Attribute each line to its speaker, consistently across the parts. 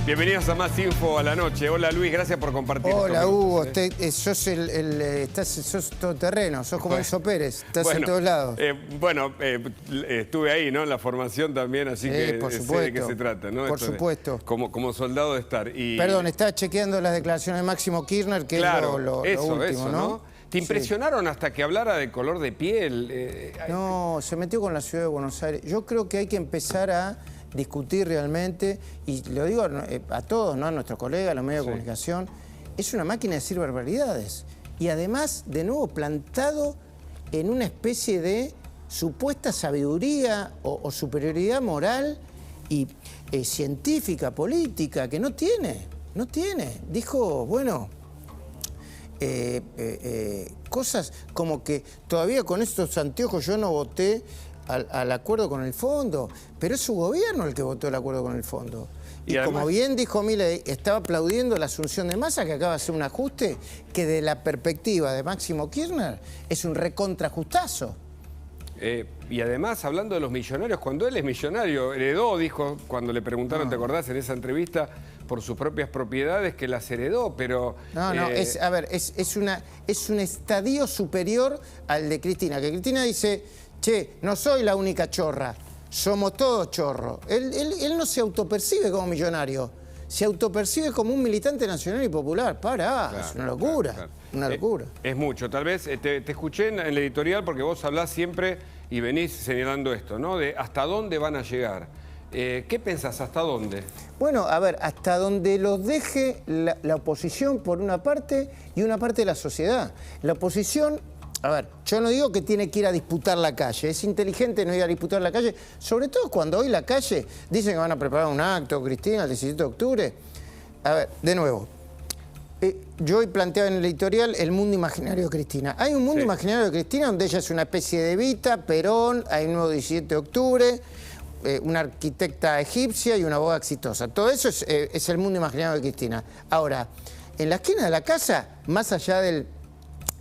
Speaker 1: Bienvenidos a Más Info a la Noche. Hola Luis, gracias por compartir.
Speaker 2: Hola Hugo, sos todoterreno, sos como Enzo Pérez, estás en todos lados.
Speaker 1: Estuve ahí, ¿no? En la formación también, así que
Speaker 2: por
Speaker 1: sé
Speaker 2: supuesto,
Speaker 1: de qué se trata, ¿no?
Speaker 2: Por supuesto.
Speaker 1: Como soldado de estar.
Speaker 2: Perdón, estaba chequeando las declaraciones de Máximo Kirchner, que
Speaker 1: claro,
Speaker 2: es lo último, ¿no?
Speaker 1: ¿Te impresionaron hasta que hablara de color de piel?
Speaker 2: No, se metió con la ciudad de Buenos Aires. Yo creo que hay que empezar a discutir realmente, y lo digo a todos, ¿no? A nuestros colegas, a los medios de comunicación, es una máquina de decir barbaridades. Y además, de nuevo, plantado en una especie de supuesta sabiduría o superioridad moral y científica, política, que no tiene. Dijo, bueno, cosas como que todavía con estos anteojos yo no voté al acuerdo con el fondo, pero es su gobierno el que votó el acuerdo con el fondo. Y además, como bien dijo Milei, estaba aplaudiendo la asunción de Massa, que acaba de hacer un ajuste que de la perspectiva de Máximo Kirchner es un recontrajustazo.
Speaker 1: Y además, hablando de los millonarios, cuando él es millonario, heredó, dijo, cuando le preguntaron, ¿te acordás en esa entrevista, por sus propias propiedades, que las heredó, pero...
Speaker 2: es un estadio superior al de Cristina, que Cristina dice, che, no soy la única chorra, somos todos chorros. Él no se autopercibe como millonario, se autopercibe como un militante nacional y popular. Es una locura, una locura.
Speaker 1: Es mucho. Tal vez te escuché en el editorial porque vos hablás siempre y venís señalando esto, ¿no? De hasta dónde van a llegar. ¿Qué pensás? ¿Hasta dónde?
Speaker 2: Bueno, a ver, hasta donde los deje la oposición por una parte y una parte de la sociedad. La oposición... A ver, yo no digo que tiene que ir a disputar la calle, es inteligente no ir a disputar la calle, sobre todo cuando hoy la calle dicen que van a preparar un acto, Cristina, el 17 de octubre. A ver, de nuevo, yo hoy planteaba en el editorial el mundo imaginario de Cristina. Hay un mundo imaginario de Cristina donde ella es una especie de Evita, Perón, hay un nuevo 17 de octubre, una arquitecta egipcia y una abogada exitosa. Todo eso es el mundo imaginario de Cristina. Ahora, en la esquina de la casa, más allá del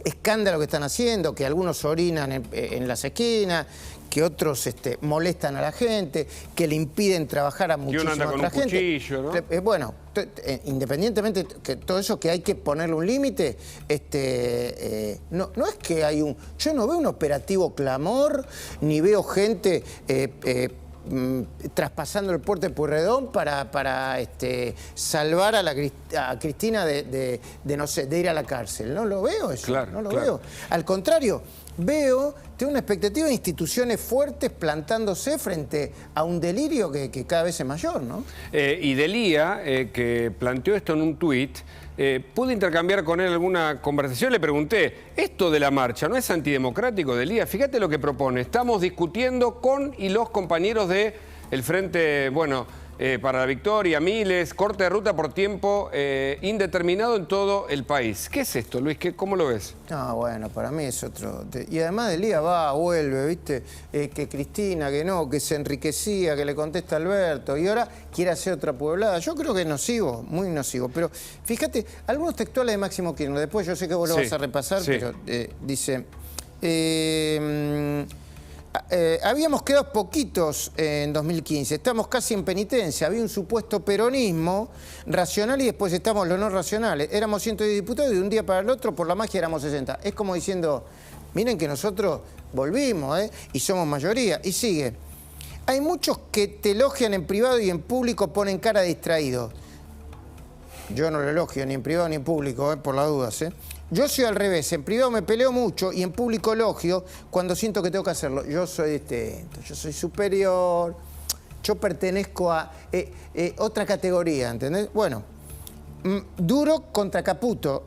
Speaker 2: escándalo que están haciendo, que algunos orinan en las esquinas, que otros molestan a la gente, que le impiden trabajar a muchísima otra gente.
Speaker 1: Uno anda con un cuchillo, ¿no?
Speaker 2: Bueno, independientemente de todo eso, que hay que ponerle un límite, no es que hay un... Yo no veo un operativo clamor, ni veo gente... traspasando el puente de Pueyrredón para salvar a Cristina de ir a la cárcel. No lo veo eso, no lo veo. Al contrario, tengo una expectativa de instituciones fuertes plantándose frente a un delirio que cada vez es mayor, ¿no?
Speaker 1: Y Delía, que planteó esto en un tuit, pude intercambiar con él alguna conversación, le pregunté, ¿esto de la marcha no es antidemocrático, Delía? Fíjate lo que propone, estamos discutiendo con y los compañeros del Frente, para la Victoria, Miles, corte de ruta por tiempo indeterminado en todo el país. ¿Qué es esto, Luis? ¿Cómo lo ves?
Speaker 2: No, bueno, para mí es otro... Y además Delía vuelve, ¿viste? Que Cristina, que no, que se enriquecía, que le contesta a Alberto, y ahora quiere hacer otra pueblada. Yo creo que es nocivo, muy nocivo. Pero fíjate, algunos textuales de Máximo Kirchner, después yo sé que vos lo vas a repasar, pero dice... habíamos quedado poquitos en 2015, estamos casi en penitencia, había un supuesto peronismo racional y después estamos los no racionales. Éramos 110 diputados y de un día para el otro, por la magia, éramos 60. Es como diciendo, miren que nosotros volvimos, y somos mayoría. Y sigue, hay muchos que te elogian en privado y en público ponen cara de distraído. Yo no lo elogio ni en privado ni en público, por las dudas, Yo soy al revés, en privado me peleo mucho y en público elogio cuando siento que tengo que hacerlo. Yo soy distinto, yo soy superior, yo pertenezco a otra categoría, ¿entendés? Bueno, duro contra Caputo,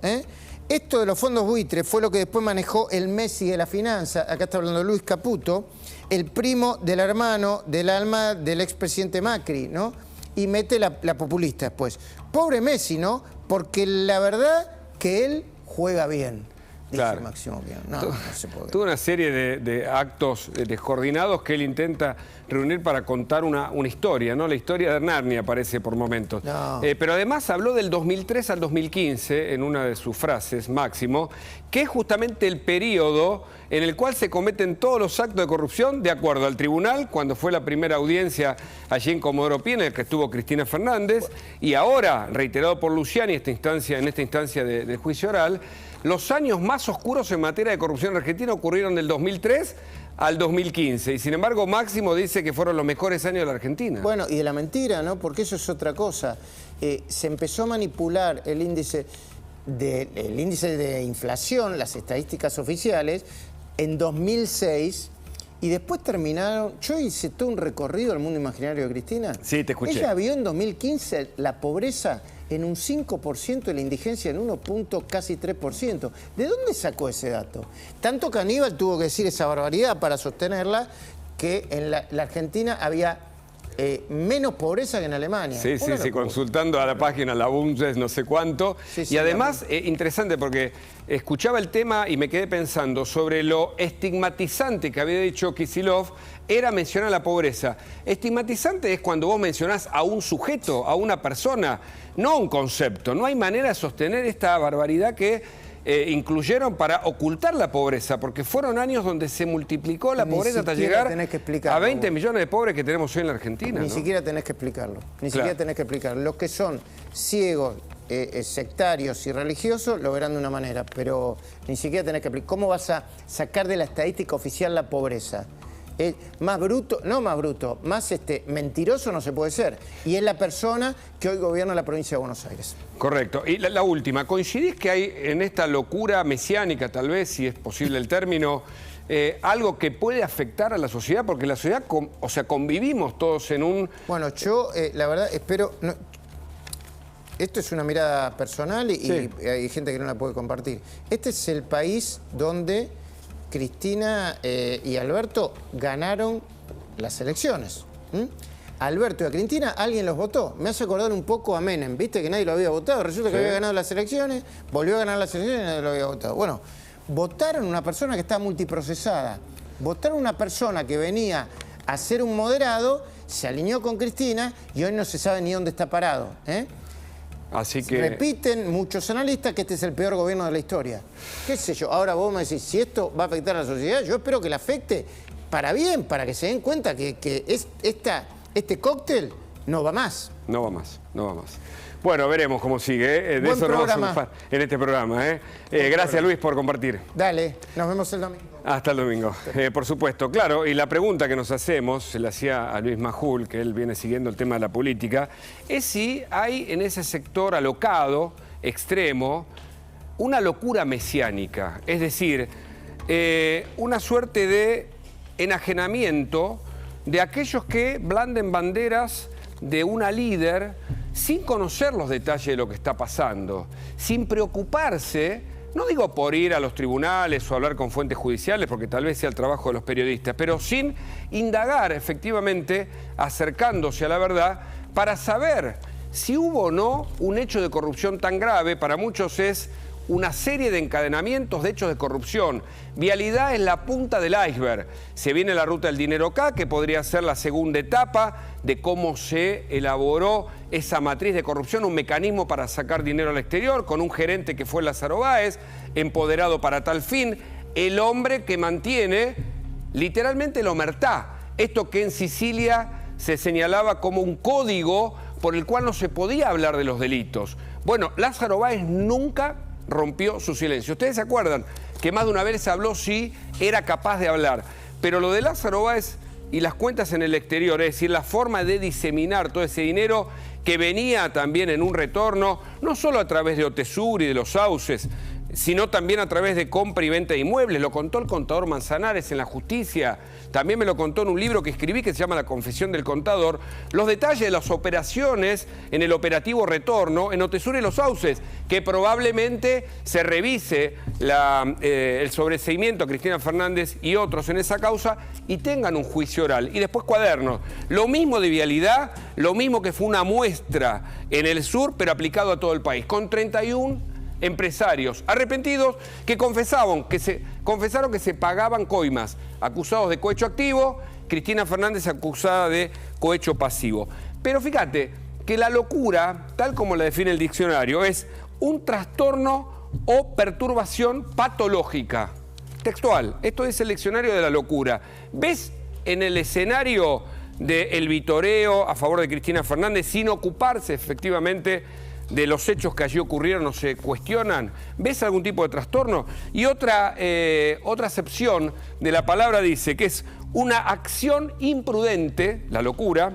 Speaker 2: Esto de los fondos buitres fue lo que después manejó el Messi de la finanza, acá está hablando Luis Caputo, el primo del hermano del alma del expresidente Macri, ¿no? Y mete la populista después. Pobre Messi, ¿no? Porque la verdad que él juega bien. Dice
Speaker 1: Claro.
Speaker 2: Máximo que no se puede.
Speaker 1: Tuvo una serie de actos descoordinados que él intenta reunir para contar una historia, ¿no? La historia de Narnia aparece por momentos.
Speaker 2: No.
Speaker 1: Pero además habló del 2003 al 2015 en una de sus frases, Máximo, que es justamente el periodo en el cual se cometen todos los actos de corrupción de acuerdo al tribunal, cuando fue la primera audiencia allí en Comodoro Pi, en el que estuvo Cristina Fernández, y ahora, reiterado por Luciani en esta instancia de juicio oral, los años más oscuros en materia de corrupción en Argentina ocurrieron del 2003 al 2015. Y sin embargo, Máximo dice que fueron los mejores años de la Argentina.
Speaker 2: Bueno, y de la mentira, ¿no? Porque eso es otra cosa. Se empezó a manipular el índice de inflación, las estadísticas oficiales, en 2006. Y después terminaron... Yo hice todo un recorrido al mundo imaginario de Cristina.
Speaker 1: Sí, te escuché.
Speaker 2: Ella vio en 2015 la pobreza en un 5% y la indigencia en 1,3%. ¿De dónde sacó ese dato? Tanto que Aníbal tuvo que decir esa barbaridad para sostenerla, que en la Argentina había menos pobreza que en Alemania.
Speaker 1: Sí, consultando a la página La Bundes no sé cuánto.
Speaker 2: Sí,
Speaker 1: y además, interesante porque escuchaba el tema y me quedé pensando sobre lo estigmatizante que había dicho Kicillof era mencionar la pobreza. Estigmatizante es cuando vos mencionás a un sujeto, a una persona, no a un concepto. No hay manera de sostener esta barbaridad que incluyeron para ocultar la pobreza, porque fueron años donde se multiplicó la pobreza hasta llegar a 20 millones de pobres que tenemos hoy en la Argentina.
Speaker 2: Ni siquiera tenés que explicarlo. Ni siquiera tenés que explicarlo. Los que son ciegos, sectarios y religiosos lo verán de una manera, pero ni siquiera tenés que explicar. ¿Cómo vas a sacar de la estadística oficial la pobreza? Más bruto, no más bruto, más mentiroso no se puede ser. Y es la persona que hoy gobierna la provincia de Buenos Aires.
Speaker 1: Correcto. Y la última, ¿coincidís que hay en esta locura mesiánica, tal vez, si es posible el término, algo que puede afectar a la sociedad? Porque la sociedad, convivimos todos en un...
Speaker 2: Bueno, yo la verdad espero... No, esto es una mirada personal y hay gente que no la puede compartir. Este es el país donde Cristina y Alberto ganaron las elecciones. Alberto y a Cristina alguien los votó. Me hace acordar un poco a Menem, viste que nadie lo había votado. Resulta que había ganado las elecciones, volvió a ganar las elecciones y nadie lo había votado. Bueno, votaron una persona que está multiprocesada. Votaron una persona que venía a ser un moderado, se alineó con Cristina y hoy no se sabe ni dónde está parado.
Speaker 1: Así que...
Speaker 2: Repiten muchos analistas que este es el peor gobierno de la historia. ¿Qué sé yo? Ahora vos me decís, si esto va a afectar a la sociedad, yo espero que la afecte para bien, para que se den cuenta que este cóctel no va más.
Speaker 1: No va más, no va más. Bueno, veremos cómo sigue. De
Speaker 2: Buen
Speaker 1: eso nos vamos a
Speaker 2: programa.
Speaker 1: ocupar en este programa. Gracias, Luis, por compartir.
Speaker 2: Dale, nos vemos el domingo.
Speaker 1: Hasta el domingo. Por supuesto, claro, y la pregunta que nos hacemos, se la hacía a Luis Majul, que él viene siguiendo el tema de la política, es si hay en ese sector alocado, extremo, una locura mesiánica. Es decir, una suerte de enajenamiento de aquellos que blanden banderas de una líder sin conocer los detalles de lo que está pasando, sin preocuparse, no digo por ir a los tribunales o hablar con fuentes judiciales, porque tal vez sea el trabajo de los periodistas, pero sin indagar efectivamente, acercándose a la verdad, para saber si hubo o no un hecho de corrupción tan grave. Para muchos es una serie de encadenamientos de hechos de corrupción. Vialidad es la punta del iceberg. Se viene la ruta del dinero acá, que podría ser la segunda etapa de cómo se elaboró esa matriz de corrupción, un mecanismo para sacar dinero al exterior, con un gerente que fue Lázaro Báez, empoderado para tal fin, el hombre que mantiene literalmente el omertá, esto que en Sicilia se señalaba como un código por el cual no se podía hablar de los delitos. Bueno, Lázaro Báez nunca rompió su silencio. Ustedes se acuerdan que más de una vez se habló si era capaz de hablar, pero lo de Lázaro Báez y las cuentas en el exterior, es decir, la forma de diseminar todo ese dinero que venía también en un retorno, no solo a través de Otesur y de los sauces, sino también a través de compra y venta de inmuebles. Lo contó el contador Manzanares en La Justicia, también me lo contó en un libro que escribí que se llama La Confesión del Contador, los detalles de las operaciones en el operativo retorno en Otesur y los sauces, que probablemente se revise el sobreseimiento a Cristina Fernández y otros en esa causa y tengan un juicio oral. Y después cuadernos. Lo mismo de vialidad, lo mismo que fue una muestra en el sur, pero aplicado a todo el país, con 31 empresarios arrepentidos que confesaron que se pagaban coimas, acusados de cohecho activo, Cristina Fernández acusada de cohecho pasivo. Pero fíjate que la locura, tal como la define el diccionario, es un trastorno o perturbación patológica. Textual, esto es el diccionario de la locura. ¿Ves en el escenario del vitoreo a favor de Cristina Fernández, sin ocuparse efectivamente de los hechos que allí ocurrieron, no se cuestionan? ¿Ves algún tipo de trastorno? Y otra acepción de la palabra dice que es una acción imprudente, la locura,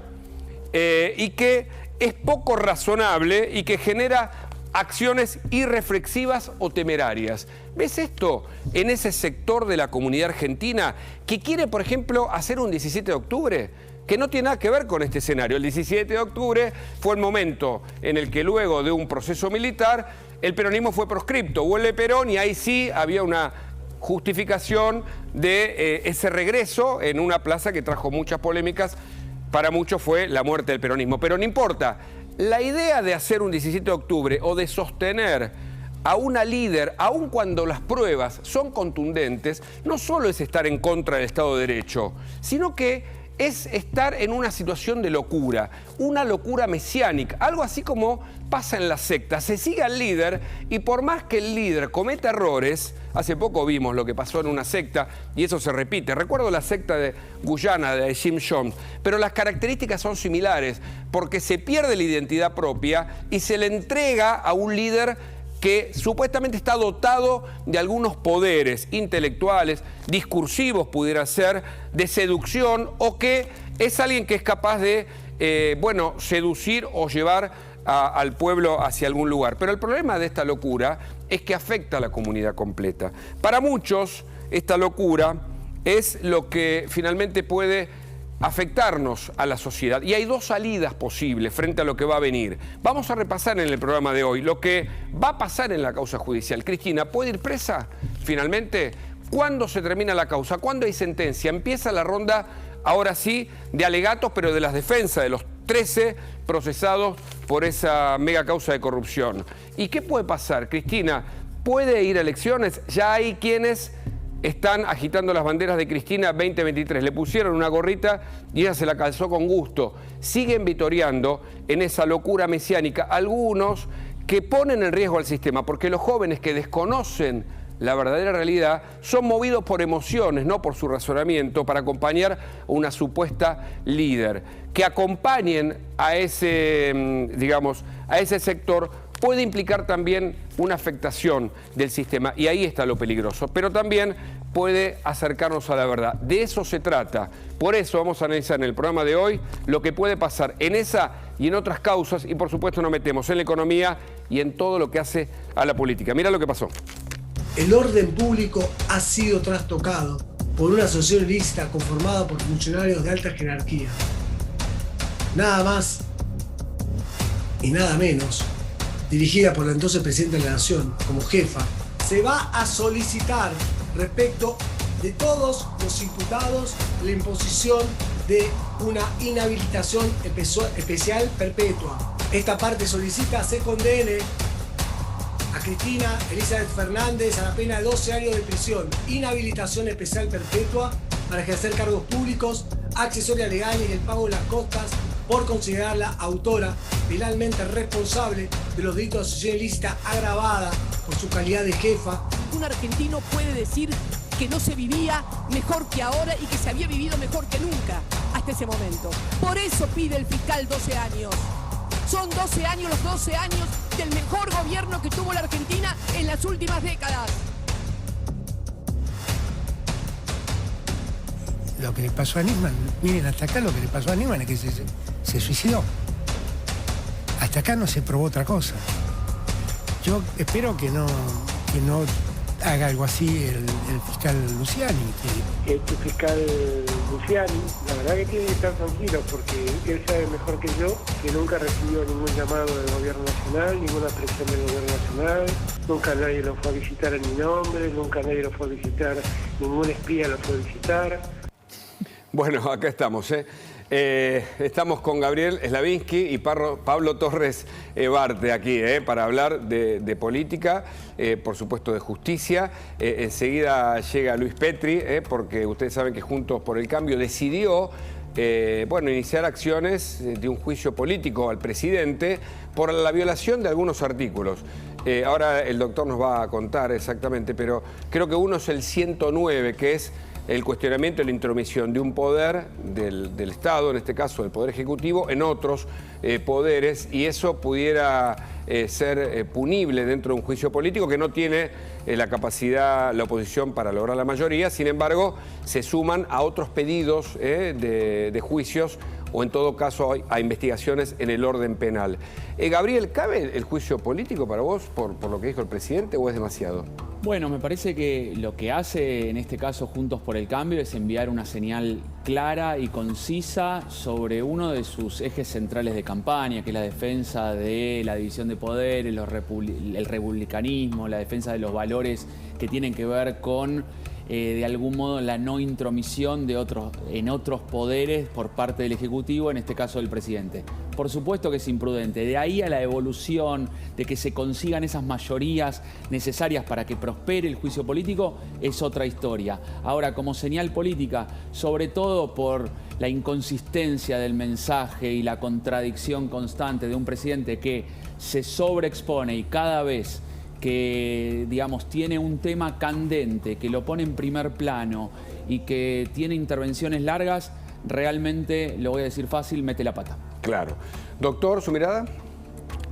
Speaker 1: y que es poco razonable y que genera acciones irreflexivas o temerarias. ¿Ves esto en ese sector de la comunidad argentina que quiere, por ejemplo, hacer un 17 de octubre? Que no tiene nada que ver con este escenario. El 17 de octubre fue el momento en el que luego de un proceso militar el peronismo fue proscripto. Vuelve Perón y ahí sí había una justificación de ese regreso en una plaza que trajo muchas polémicas. Para muchos fue la muerte del peronismo. Pero no importa. La idea de hacer un 17 de octubre o de sostener a una líder, aun cuando las pruebas son contundentes, no solo es estar en contra del Estado de Derecho, sino que es estar en una situación de locura, una locura mesiánica, algo así como pasa en la secta. Se sigue al líder y por más que el líder cometa errores, hace poco vimos lo que pasó en una secta y eso se repite. Recuerdo la secta de Guyana de Jim Jones, pero las características son similares porque se pierde la identidad propia y se le entrega a un líder que supuestamente está dotado de algunos poderes intelectuales, discursivos pudiera ser, de seducción, o que es alguien que es capaz de, seducir o llevar al pueblo hacia algún lugar. Pero el problema de esta locura es que afecta a la comunidad completa. Para muchos, esta locura es lo que finalmente puede afectarnos a la sociedad. Y hay dos salidas posibles frente a lo que va a venir. Vamos a repasar en el programa de hoy lo que va a pasar en la causa judicial. Cristina, ¿puede ir presa finalmente? ¿Cuándo se termina la causa? ¿Cuándo hay sentencia? Empieza la ronda, ahora sí, de alegatos, pero de las defensas de los 13 procesados por esa mega causa de corrupción. ¿Y qué puede pasar? Cristina, ¿puede ir a elecciones? Ya hay quienes están agitando las banderas de Cristina 2023. Le pusieron una gorrita y ella se la calzó con gusto. Siguen vitoreando en esa locura mesiánica algunos que ponen en riesgo al sistema, porque los jóvenes que desconocen la verdadera realidad son movidos por emociones, no por su razonamiento, para acompañar a una supuesta líder. Que acompañen a ese, a ese sector puede implicar también una afectación del sistema y ahí está lo peligroso, pero también puede acercarnos a la verdad. De eso se trata. Por eso vamos a analizar en el programa de hoy lo que puede pasar en esa y en otras causas y por supuesto nos metemos en la economía y en todo lo que hace a la política. Mira lo que pasó.
Speaker 3: El orden público ha sido trastocado por una asociación ilícita conformada por funcionarios de alta jerarquía. Nada más y nada menos, dirigida por la entonces Presidenta de la Nación como jefa, se va a solicitar respecto de todos los imputados la imposición de una inhabilitación especial perpetua. Esta parte solicita se condene a Cristina Elizabeth Fernández a la pena de 12 años de prisión, inhabilitación especial perpetua para ejercer cargos públicos, accesoria legal y el pago de las costas por considerarla autora penalmente responsable de los delitos de asociación ilícita agravada por su calidad de jefa.
Speaker 4: Un argentino puede decir que no se vivía mejor que ahora y que se había vivido mejor que nunca hasta ese momento. Por eso pide el fiscal 12 años. Son 12 años, los 12 años del mejor gobierno que tuvo la Argentina en las últimas décadas.
Speaker 5: Lo que le pasó a Nisman, miren, hasta acá lo que le pasó a Nisman es que se suicidó. Hasta acá no se probó otra cosa. Yo espero que no haga algo así el fiscal Luciani.
Speaker 6: Este fiscal Luciani, la verdad que tiene que estar tranquilo porque él sabe mejor que yo que nunca recibió ningún llamado del gobierno nacional, ninguna presión del gobierno nacional, nunca nadie lo fue a visitar en mi nombre, nunca nadie lo fue a visitar, ningún espía lo fue a visitar.
Speaker 1: Bueno, acá estamos. Estamos con Gabriel Slavinsky y Pablo Torres Barte aquí para hablar de política, por supuesto de justicia. Enseguida llega Luis Petri, porque ustedes saben que Juntos por el Cambio decidió iniciar acciones de un juicio político al presidente por la violación de algunos artículos. Ahora el doctor nos va a contar exactamente, pero creo que uno es el 109, que es el cuestionamiento de la intromisión de un poder del Estado, en este caso del Poder Ejecutivo, en otros poderes, y eso pudiera ser punible dentro de un juicio político que no tiene la capacidad, la oposición, para lograr la mayoría. Sin embargo, se suman a otros pedidos de juicios o en todo caso a investigaciones en el orden penal. Gabriel, ¿cabe el juicio político para vos por lo que dijo el presidente o es demasiado?
Speaker 7: Bueno, me parece que lo que hace en este caso Juntos por el Cambio es enviar una señal clara y concisa sobre uno de sus ejes centrales de campaña, que es la defensa de la división de poderes, el republicanismo, la defensa de los valores que tienen que ver con de algún modo la no intromisión en otros poderes por parte del Ejecutivo, en este caso del presidente. Por supuesto que es imprudente. De ahí a la evolución de que se consigan esas mayorías necesarias para que prospere el juicio político es otra historia. Ahora, como señal política, sobre todo por la inconsistencia del mensaje y la contradicción constante de un presidente que se sobreexpone y cada vez que, digamos, tiene un tema candente, que lo pone en primer plano y que tiene intervenciones largas, realmente, lo voy a decir fácil, mete la pata.
Speaker 1: Claro. Doctor, ¿su mirada?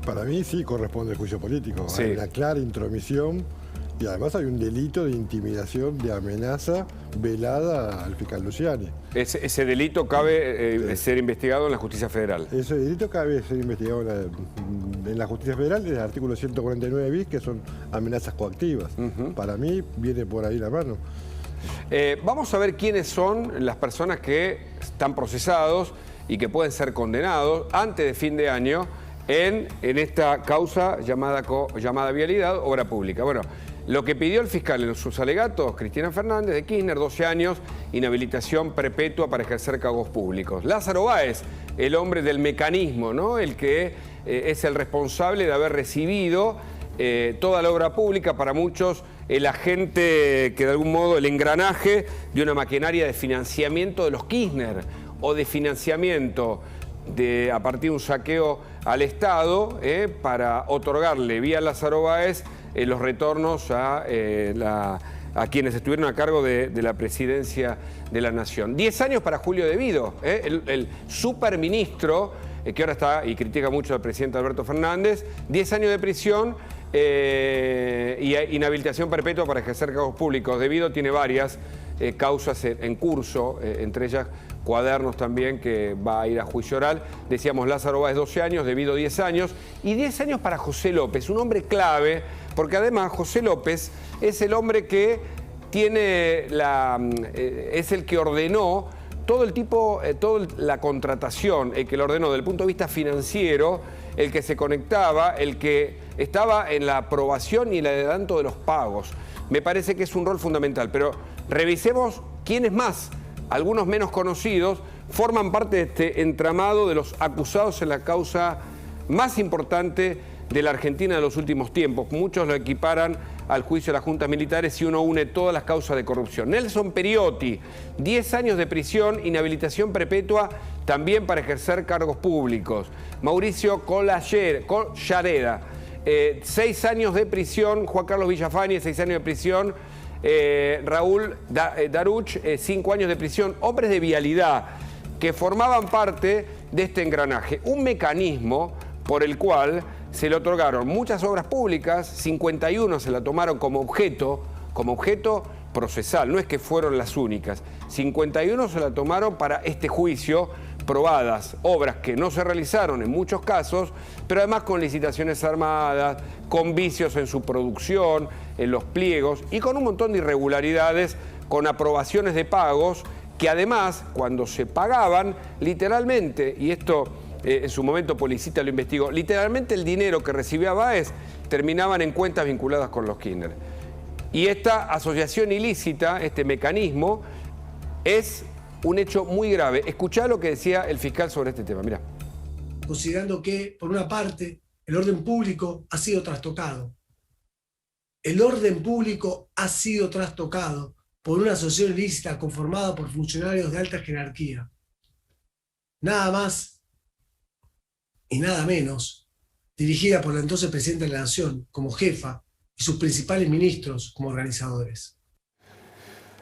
Speaker 8: Para mí sí corresponde al juicio político.
Speaker 1: Sí.
Speaker 8: Hay una clara intromisión y además hay un delito de intimidación, de amenaza velada al fiscal Luciani.
Speaker 1: Ese delito cabe ser investigado en la justicia federal.
Speaker 8: Ese delito cabe ser investigado en la justicia federal, en el artículo 149 bis, que son amenazas coactivas. Para mí viene por ahí la mano.
Speaker 1: Vamos a ver quiénes son las personas que están procesados y que pueden ser condenados antes de fin de año en esta causa llamada vialidad, obra pública. Bueno, lo que pidió el fiscal en sus alegatos, Cristina Fernández de Kirchner, 12 años, inhabilitación perpetua para ejercer cargos públicos. Lázaro Báez, el hombre del mecanismo, ¿no? El que es el responsable de haber recibido toda la obra pública, para muchos el agente que de algún modo, el engranaje de una maquinaria de financiamiento de los Kirchner o de financiamiento a partir de un saqueo al Estado para otorgarle vía Lázaro Báez los retornos a quienes estuvieron a cargo de la presidencia de la Nación. 10 años para Julio De Vido, el superministro que ahora está y critica mucho al presidente Alberto Fernández. 10 años de prisión y inhabilitación perpetua para ejercer cargos públicos. De Vido tiene varias causas en curso, entre ellas cuadernos también, que va a ir a juicio oral. Decíamos, Lázaro Báez 12 años, De Vido 10 años, y 10 años para José López, un hombre clave, porque además José López es el hombre que tiene es el que ordenó toda la contratación, el que lo ordenó desde el punto de vista financiero, el que se conectaba, el que estaba en la aprobación y el adelanto de los pagos. Me parece que es un rol fundamental, pero revisemos quiénes más, algunos menos conocidos, forman parte de este entramado de los acusados en la causa más importante de la Argentina de los últimos tiempos. Muchos lo equiparan al juicio de las juntas militares si uno une todas las causas de corrupción. Nelson Periotti, 10 años de prisión, inhabilitación perpetua también para ejercer cargos públicos. Mauricio Collareda, 6 años de prisión. Juan Carlos Villafañe, 6 años de prisión. Raúl Daruch, 5 años de prisión. Hombres de vialidad que formaban parte de este engranaje. Un mecanismo por el cual se le otorgaron muchas obras públicas, 51 se la tomaron como objeto procesal, no es que fueron las únicas. 51 se la tomaron para este juicio, probadas obras que no se realizaron en muchos casos, pero además con licitaciones armadas, con vicios en su producción, en los pliegos y con un montón de irregularidades, con aprobaciones de pagos que además, cuando se pagaban, literalmente, y esto en su momento Policita lo investigó, literalmente el dinero que recibía Báez terminaban en cuentas vinculadas con los Kirchner. Y esta asociación ilícita, este mecanismo, es un hecho muy grave. Escuchá lo que decía el fiscal sobre este tema, mirá.
Speaker 3: Considerando que, por una parte, el orden público ha sido trastocado. El orden público ha sido trastocado por una asociación ilícita conformada por funcionarios de alta jerarquía. Nada más y nada menos, dirigida por la entonces Presidenta de la Nación como jefa y sus principales ministros como organizadores.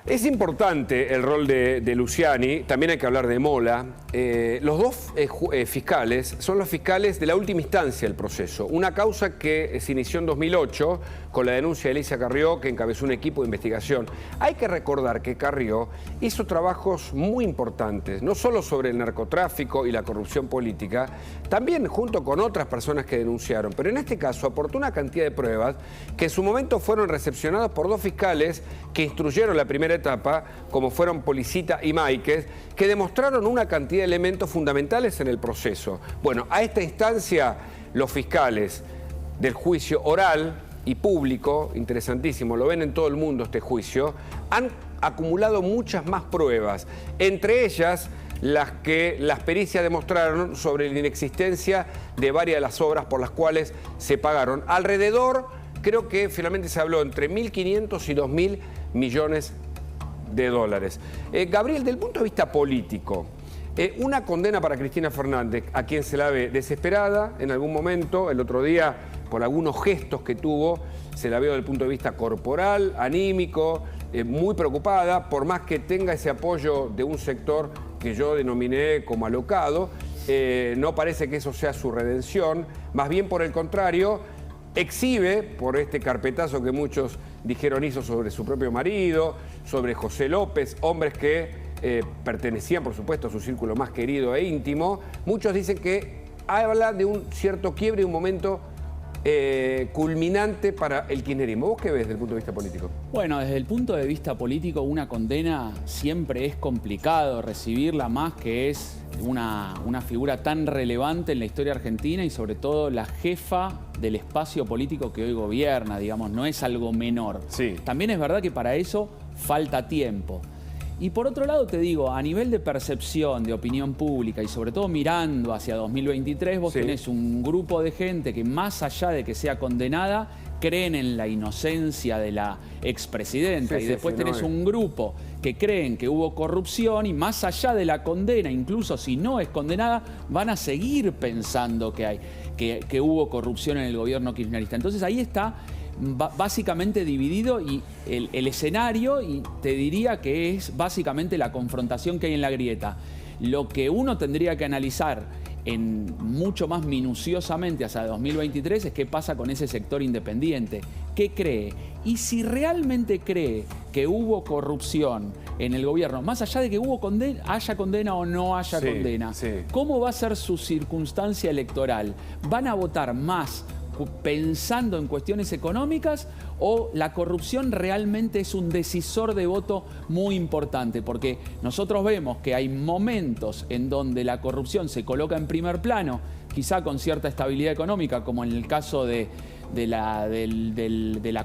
Speaker 1: Es importante el rol de Luciani, también hay que hablar de Mola. Los dos fiscales son los fiscales de la última instancia del proceso. Una causa que se inició en 2008 con la denuncia de Alicia Carrió, que encabezó un equipo de investigación. Hay que recordar que Carrió hizo trabajos muy importantes, no solo sobre el narcotráfico y la corrupción política, también junto con otras personas que denunciaron, pero en este caso aportó una cantidad de pruebas que en su momento fueron recepcionadas por dos fiscales que instruyeron la primera etapa, como fueron Policita y Máiquez, que demostraron una cantidad de elementos fundamentales en el proceso. Bueno, a esta instancia, los fiscales del juicio oral y público, interesantísimo, lo ven en todo el mundo este juicio, han acumulado muchas más pruebas, entre ellas las que las pericias demostraron sobre la inexistencia de varias de las obras por las cuales se pagaron. Alrededor, creo que finalmente se habló entre 1.500 y 2.000 millones de dólares. Gabriel, del punto de vista político, una condena para Cristina Fernández, a quien se la ve desesperada en algún momento, el otro día por algunos gestos que tuvo, se la veo desde el punto de vista corporal, anímico, muy preocupada, por más que tenga ese apoyo de un sector que yo denominé como alocado, no parece que eso sea su redención, más bien por el contrario, exhibe por este carpetazo que muchos dijeron hizo sobre su propio marido, sobre José López, hombres que pertenecían por supuesto a su círculo más querido e íntimo. Muchos dicen que habla de un cierto quiebre y un momento culminante para el kirchnerismo. ¿Vos qué ves desde el punto de vista político?
Speaker 7: Bueno, desde el punto de vista político, una condena siempre es complicado recibirla, más que es una figura tan relevante en la historia argentina y sobre todo la jefa del espacio político que hoy gobierna, digamos, no es algo menor.
Speaker 1: Sí.
Speaker 7: También es verdad que para eso falta tiempo. Y por otro lado te digo, a nivel de percepción, de opinión pública y sobre todo mirando hacia 2023, vos tenés un grupo de gente que más allá de que sea condenada, creen en la inocencia de la expresidenta y después tenés un grupo que creen que hubo corrupción y más allá de la condena, incluso si no es condenada, van a seguir pensando que hubo corrupción en el gobierno kirchnerista. Entonces ahí está básicamente dividido y el escenario, y te diría que es básicamente la confrontación que hay en la grieta. Lo que uno tendría que analizar mucho más minuciosamente hacia 2023 es qué pasa con ese sector independiente, qué cree, y si realmente cree que hubo corrupción en el gobierno, más allá de que haya condena o no haya condena, ¿cómo va a ser su circunstancia electoral? ¿Van a votar más pensando en cuestiones económicas o la corrupción realmente es un decisor de voto muy importante? Porque nosotros vemos que hay momentos en donde la corrupción se coloca en primer plano, quizá con cierta estabilidad económica, como en el caso de la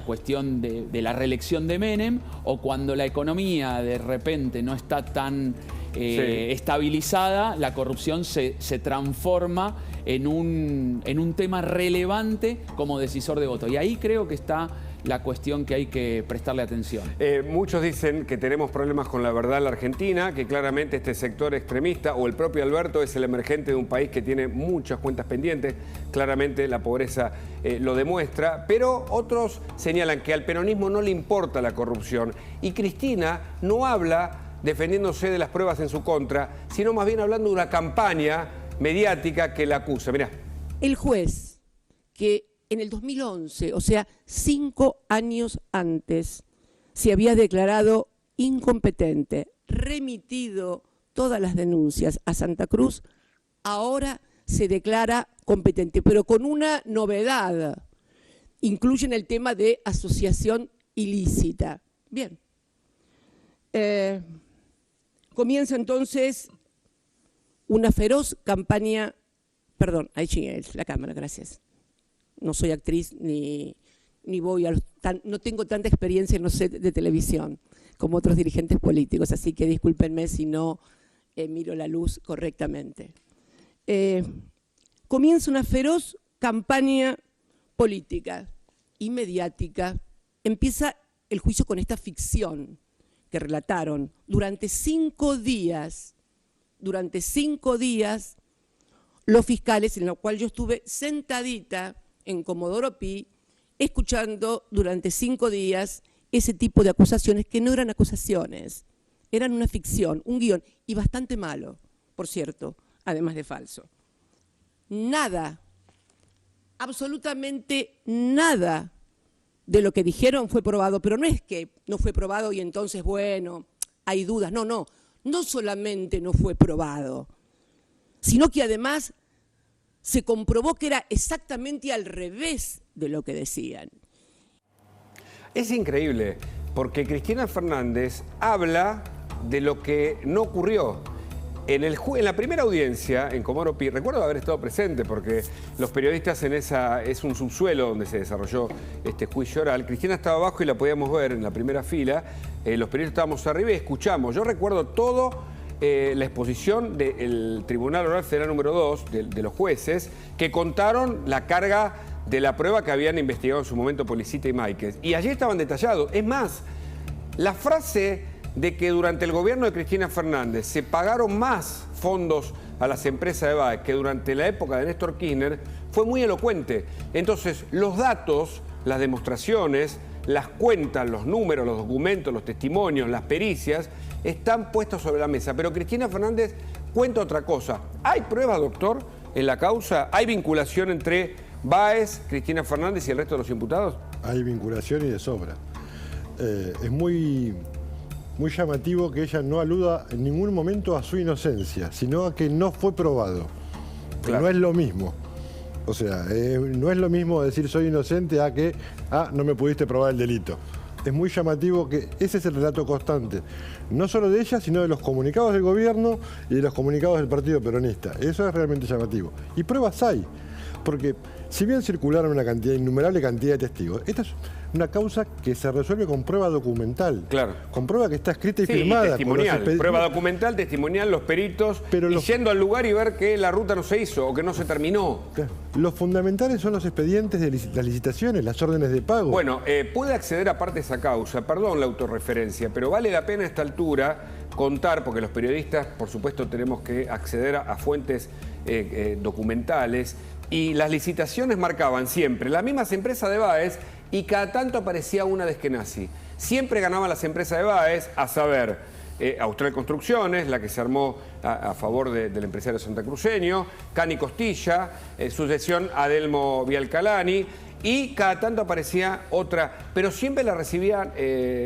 Speaker 7: cuestión de la reelección de Menem, o cuando la economía de repente no está tan estabilizada, la corrupción se transforma en un tema relevante como decisor de voto. Y ahí creo que está la cuestión que hay que prestarle atención.
Speaker 1: Muchos dicen que tenemos problemas con la verdad en la Argentina, que claramente este sector extremista o el propio Alberto es el emergente de un país que tiene muchas cuentas pendientes, claramente la pobreza lo demuestra, pero otros señalan que al peronismo no le importa la corrupción y Cristina no habla defendiéndose de las pruebas en su contra, sino más bien hablando de una campaña mediática que la acusa. Mirá.
Speaker 4: El juez que en el 2011, o sea, 5 años antes, se había declarado incompetente, remitido todas las denuncias a Santa Cruz, ahora se declara competente, pero con una novedad. Incluyen el tema de asociación ilícita. Bien. Comienza entonces una feroz campaña. Perdón, ahí chingué la cámara, gracias. No soy actriz ni ni voy no tengo tanta experiencia en los sets de televisión como otros dirigentes políticos, así que discúlpenme si no miro la luz correctamente. Comienza una feroz campaña política y mediática. Empieza el juicio con esta ficción que relataron durante 5 días, los fiscales, en lo cual yo estuve sentadita en Comodoro Pi, escuchando durante 5 días ese tipo de acusaciones que no eran acusaciones, eran una ficción, un guión, y bastante malo, por cierto, además de falso. Nada, absolutamente nada de lo que dijeron fue probado, pero no es que no fue probado y entonces, bueno, hay dudas. No solamente no fue probado, sino que además se comprobó que era exactamente al revés de lo que decían.
Speaker 1: Es increíble, porque Cristina Fernández habla de lo que no ocurrió. En la primera audiencia en Comodoro Pi, recuerdo haber estado presente porque los periodistas es un subsuelo donde se desarrolló este juicio oral. Cristina estaba abajo y la podíamos ver en la primera fila. Los periodistas estábamos arriba y escuchamos. Yo recuerdo todo la exposición del Tribunal Oral Federal número 2 de los jueces que contaron la carga de la prueba que habían investigado en su momento Policita y Máiquez. Y allí estaban detallados. Es más, la frase de que durante el gobierno de Cristina Fernández se pagaron más fondos a las empresas de Baez que durante la época de Néstor Kirchner fue muy elocuente. Entonces, los datos, las demostraciones, las cuentas, los números, los documentos, los testimonios, las pericias, están puestos sobre la mesa. Pero Cristina Fernández cuenta otra cosa. ¿Hay pruebas, doctor, en la causa? ¿Hay vinculación entre Baez, Cristina Fernández y el resto de los imputados?
Speaker 8: Hay vinculación y de sobra. Es muy llamativo que ella no aluda en ningún momento a su inocencia, sino a que no fue probado. Claro. No es lo mismo. O sea, no es lo mismo decir soy inocente a que no me pudiste probar el delito. Es muy llamativo que ese es el relato constante, no solo de ella, sino de los comunicados del gobierno y de los comunicados del Partido Peronista. Eso es realmente llamativo. Y pruebas hay, porque si bien circularon una innumerable cantidad de testigos, esta es una causa que se resuelve con prueba documental.
Speaker 1: Claro.
Speaker 8: Con prueba que está escrita y
Speaker 1: sí,
Speaker 8: firmada.
Speaker 1: Y testimonial. Prueba documental, testimonial, los peritos, yendo al lugar y ver que la ruta no se hizo o que no se terminó.
Speaker 8: Claro. Los fundamentales son los expedientes de las licitaciones, las órdenes de pago.
Speaker 1: Bueno, puede acceder aparte de esa causa, perdón la autorreferencia, pero vale la pena a esta altura contar, porque los periodistas, por supuesto, tenemos que acceder a fuentes documentales, y las licitaciones marcaban siempre las mismas empresas de Baez y cada tanto aparecía una de Eskenazi. Siempre ganaban las empresas de Baez, a saber, Austral Construcciones, la que se armó a favor del empresario santacruceño, Cani Costilla, sucesión Adelmo Vialcalani, y cada tanto aparecía otra, pero siempre la recibían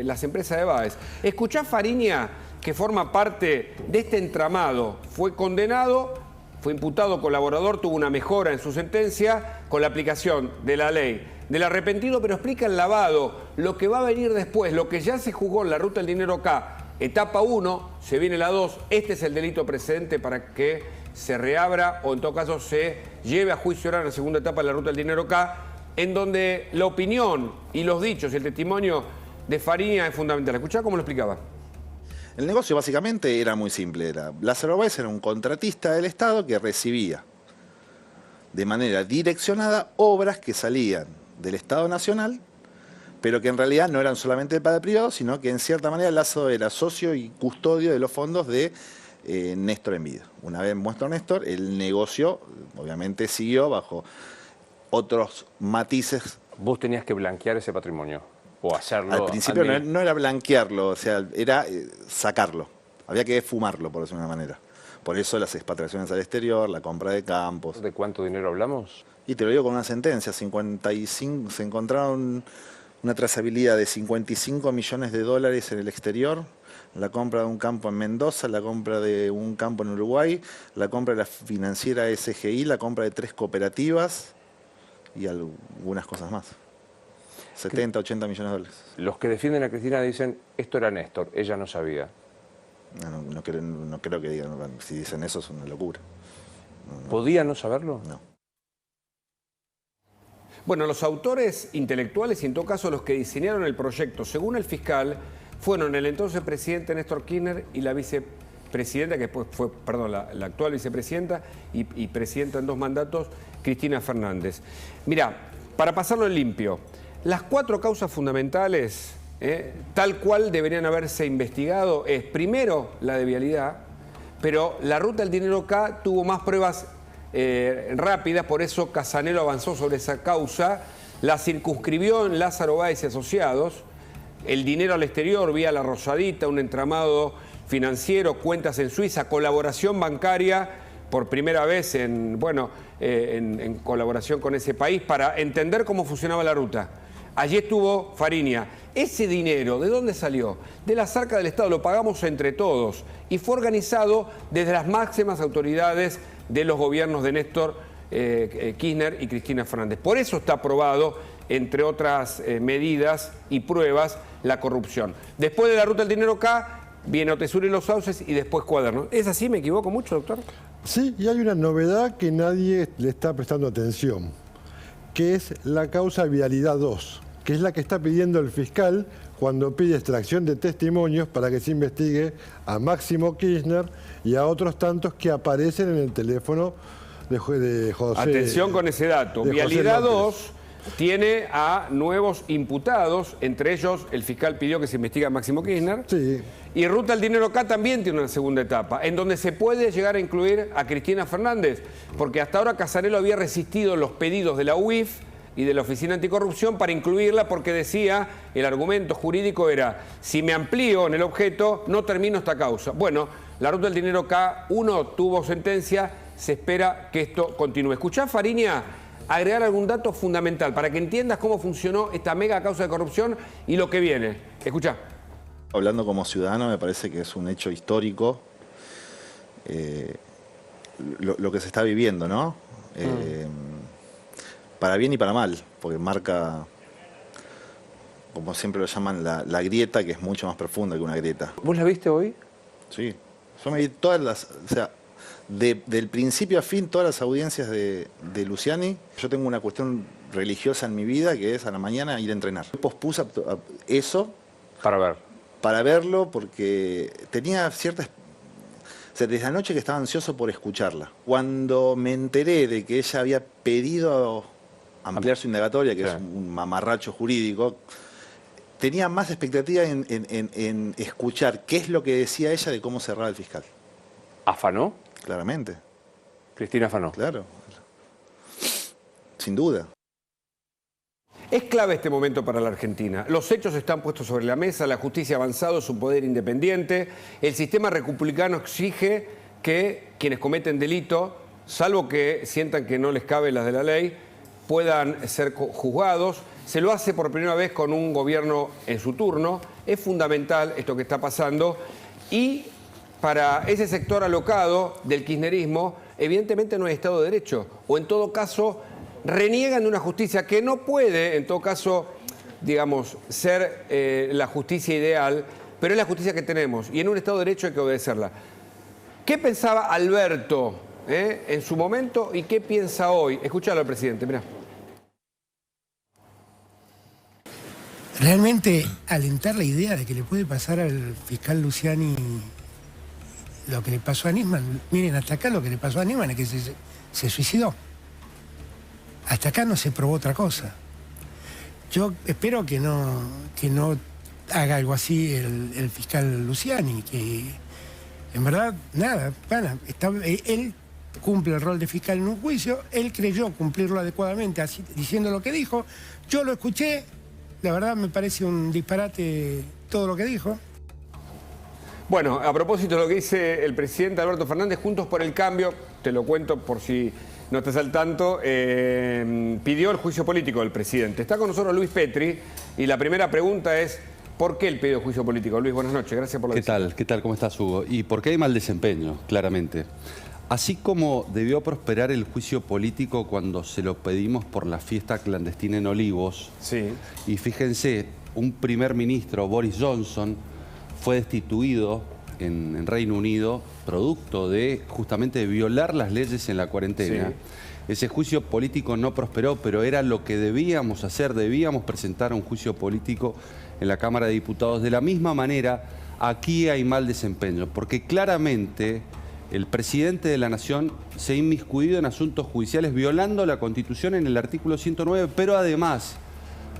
Speaker 1: las empresas de Baez. Escuchá Fariña, que forma parte de este entramado, fue condenado, fue imputado colaborador, tuvo una mejora en su sentencia con la aplicación de la ley del arrepentido, pero explica el lavado, lo que va a venir después, lo que ya se juzgó en la ruta del dinero acá, etapa 1, se viene la 2, este es el delito precedente para que se reabra o en todo caso se lleve a juicio oral en la segunda etapa de la ruta del dinero acá, en donde la opinión y los dichos y el testimonio de Fariña es fundamental. Escuchá cómo lo explicaba.
Speaker 9: El negocio básicamente era muy simple. Lázaro Báez era un contratista del Estado que recibía de manera direccionada obras que salían del Estado Nacional, pero que en realidad no eran solamente de padre privado, sino que en cierta manera Lázaro era socio y custodio de los fondos de Néstor Envido. Una vez muerto Néstor, el negocio obviamente siguió bajo otros matices.
Speaker 10: Vos tenías que blanquear ese patrimonio. O hacerlo.
Speaker 9: Al principio no era blanquearlo, o sea, era sacarlo. Había que fumarlo, por decirlo de una manera. Por eso las expatriaciones al exterior, la compra de campos.
Speaker 10: ¿De cuánto dinero hablamos?
Speaker 9: Y te lo digo con una sentencia, 55, se encontraron una trazabilidad de 55 millones de dólares en el exterior, la compra de un campo en Mendoza, la compra de un campo en Uruguay, la compra de la financiera SGI, la compra de 3 cooperativas y algunas cosas más. 70, 80 millones de dólares.
Speaker 10: Los que defienden a Cristina dicen, esto era Néstor, ella no sabía.
Speaker 9: No creo que digan, si dicen eso es una locura.
Speaker 10: ¿Podía no saberlo?
Speaker 9: No.
Speaker 1: Bueno, los autores intelectuales y en todo caso los que diseñaron el proyecto, según el fiscal, fueron el entonces presidente Néstor Kirchner y la vicepresidenta, que después fue, perdón, la actual vicepresidenta y presidenta en 2 mandatos, Cristina Fernández. Mirá, para pasarlo en limpio, las 4 causas fundamentales, tal cual deberían haberse investigado, es primero la de vialidad, pero la ruta del dinero K tuvo más pruebas rápidas, por eso Casanelo avanzó sobre esa causa, la circunscribió en Lázaro Báez y Asociados, el dinero al exterior vía La Rosadita, un entramado financiero, cuentas en Suiza, colaboración bancaria por primera vez en colaboración con ese país para entender cómo funcionaba la ruta. Allí estuvo Fariña. Ese dinero, ¿de dónde salió? De las arcas del Estado, lo pagamos entre todos y fue organizado desde las máximas autoridades de los gobiernos de Néstor Kirchner y Cristina Fernández. Por eso está aprobado, entre otras medidas y pruebas, la corrupción. Después de la ruta del dinero K, viene Otesur y los Sauces y después Cuaderno. ¿Es así? ¿Me equivoco mucho, doctor?
Speaker 8: Sí, y hay una novedad que nadie le está prestando atención, que es la causa Vialidad 2, que es la que está pidiendo el fiscal cuando pide extracción de testimonios para que se investigue a Máximo Kirchner y a otros tantos que aparecen en el teléfono de José.
Speaker 1: Atención con ese dato. Vialidad 2 tiene a nuevos imputados, entre ellos el fiscal pidió que se investigue a Máximo Kirchner.
Speaker 8: Sí.
Speaker 1: Y Ruta al Dinero K también tiene una segunda etapa, en donde se puede llegar a incluir a Cristina Fernández, porque hasta ahora Casanelo había resistido los pedidos de la UIF y de la Oficina Anticorrupción para incluirla porque decía, el argumento jurídico era, si me amplío en el objeto, no termino esta causa. Bueno, la Ruta del Dinero K1 tuvo sentencia, se espera que esto continúe. ¿Escuchá, Fariña, agregar algún dato fundamental para que entiendas cómo funcionó esta mega causa de corrupción y lo que viene? Escuchá.
Speaker 9: Hablando como ciudadano, me parece que es un hecho histórico lo que se está viviendo, ¿no? Para bien y para mal, porque marca, como siempre lo llaman, la grieta, que es mucho más profunda que una grieta.
Speaker 10: ¿Vos la viste hoy?
Speaker 9: Sí. Yo me vi todas las... O sea, del principio a fin, todas las audiencias de Luciani. Yo tengo una cuestión religiosa en mi vida, que es a la mañana ir a entrenar. Yo pospuse eso... Para verlo, porque tenía ciertas... O sea, desde anoche que estaba ansioso por escucharla. Cuando me enteré de que ella había pedido ampliar su indagatoria, que es un mamarracho jurídico, tenía más expectativa en escuchar qué es lo que decía ella de cómo cerraba el fiscal.
Speaker 10: ¿Afanó?
Speaker 9: Claramente.
Speaker 10: Cristina afanó.
Speaker 9: Claro. Sin duda.
Speaker 1: Es clave este momento para la Argentina. Los hechos están puestos sobre la mesa, la justicia ha avanzado, su poder independiente. El sistema republicano exige que quienes cometen delito, salvo que sientan que no les cabe las de la ley, puedan ser juzgados. Se lo hace por primera vez con un gobierno en su turno. Es fundamental esto que está pasando. Y para ese sector alocado del kirchnerismo, evidentemente no hay Estado de Derecho. O en todo caso, reniegan de una justicia que no puede, en todo caso, digamos, ser la justicia ideal, pero es la justicia que tenemos. Y en un Estado de Derecho hay que obedecerla. ¿Qué pensaba Alberto en su momento y qué piensa hoy? Escuchalo al presidente, mirá.
Speaker 5: Realmente alentar la idea de que le puede pasar al fiscal Luciani lo que le pasó a Nisman. Miren, hasta acá lo que le pasó a Nisman es que se suicidó. Hasta acá no se probó otra cosa. Yo espero que no haga algo así el fiscal Luciani, que en verdad, nada, él cumple el rol de fiscal en un juicio, él creyó cumplirlo adecuadamente, así, diciendo lo que dijo. Yo lo escuché, la verdad me parece un disparate todo lo que dijo.
Speaker 1: Bueno, a propósito de lo que dice el presidente Alberto Fernández, Juntos por el Cambio, te lo cuento por si no estás al tanto, pidió el juicio político del presidente. Está con nosotros Luis Petri y la primera pregunta es, ¿por qué el pedido de juicio político? Luis, buenas noches, gracias por la visita.
Speaker 11: ¿Qué tal? ¿Cómo estás, Hugo? Y por qué hay mal desempeño, claramente. Así como debió prosperar el juicio político cuando se lo pedimos por la fiesta clandestina en Olivos,
Speaker 1: sí.
Speaker 11: Y fíjense, un primer ministro, Boris Johnson, fue destituido en Reino Unido, producto de justamente violar las leyes en la cuarentena.
Speaker 1: Sí.
Speaker 11: Ese juicio político no prosperó, pero era lo que debíamos hacer, debíamos presentar un juicio político en la Cámara de Diputados. De la misma manera, aquí hay mal desempeño, porque claramente el presidente de la Nación se ha inmiscuido en asuntos judiciales violando la Constitución en el artículo 109, pero además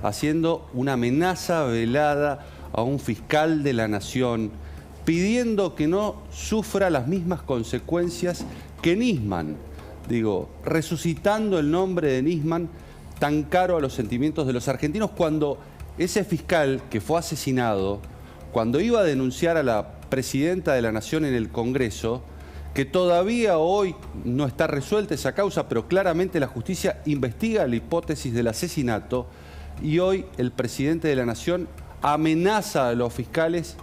Speaker 11: haciendo una amenaza velada a un fiscal de la Nación, pidiendo que no sufra las mismas consecuencias que Nisman. Digo, resucitando el nombre de Nisman tan caro a los sentimientos de los argentinos, cuando ese fiscal que fue asesinado, cuando iba a denunciar a la presidenta de la Nación en el Congreso, que todavía hoy no está resuelta esa causa, pero claramente la justicia investiga la hipótesis del asesinato, y hoy el presidente de la Nación amenaza a los fiscales,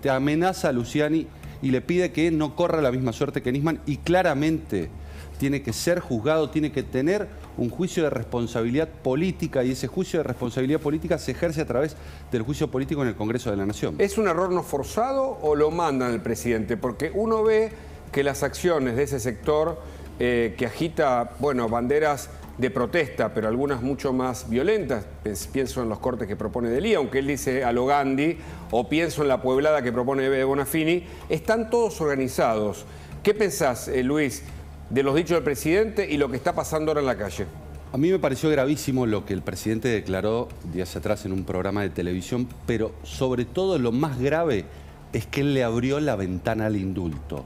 Speaker 11: amenaza a Luciani y le pide que no corra la misma suerte que Nisman, y claramente tiene que ser juzgado, tiene que tener un juicio de responsabilidad política, y ese juicio de responsabilidad política se ejerce a través del juicio político en el Congreso de la Nación.
Speaker 1: ¿Es un error no forzado o lo mandan el presidente? Porque uno ve que las acciones de ese sector que agita, bueno, banderas de protesta, pero algunas mucho más violentas, pienso en los cortes que propone Delía, aunque él dice a lo Gandhi, o pienso en la pueblada que propone Bonafini, están todos organizados. ¿Qué pensás, Luis, de los dichos del presidente y lo que está pasando ahora en la calle?
Speaker 11: A mí me pareció gravísimo lo que el presidente declaró días atrás en un programa de televisión, pero sobre todo lo más grave es que él le abrió la ventana al indulto.